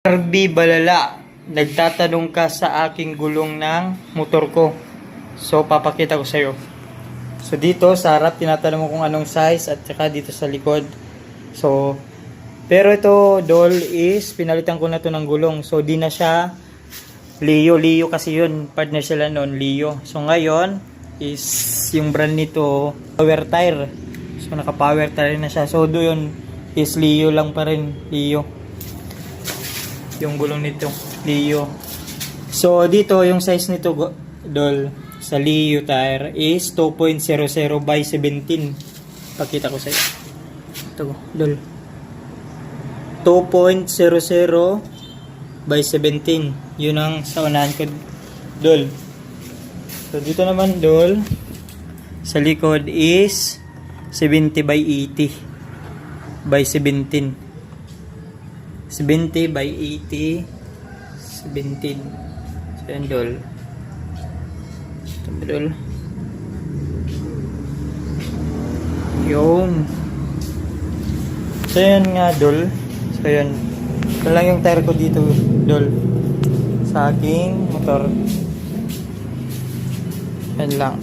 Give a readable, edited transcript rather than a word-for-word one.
RB Balala, nagtatanong ka sa aking gulong ng motor ko. So, papakita ko sa'yo. So, dito sa harap, tinatanong mo kung anong size at saka dito sa likod. So, pero ito, Dol, is pinalitan ko na to ng gulong. So, di na siya Leo kasi yun. Partner sila noon, Leo. So, ngayon, is yung brand nito, Power Tire. So, naka-power tire na siya. So, doon is Leo lang pa rin. Leo. Yung gulong nito, Leo. So, dito, yung size nito, Dol, sa Leo tire is 2.00 by 17. Pakita ko sa iyo. Ito, Dol. 2.00 by 17. Yun ang sa unahan ko, Dol. So, dito naman, Dol, sa likod is 70 by 80 by 17. 70 by 80 17. So, yan, Dol. Ito, Dol. Yung. So, yan nga, Dol. So, yan. Ito lang yung tire ko dito, Dol. Sa aking motor. Yan lang.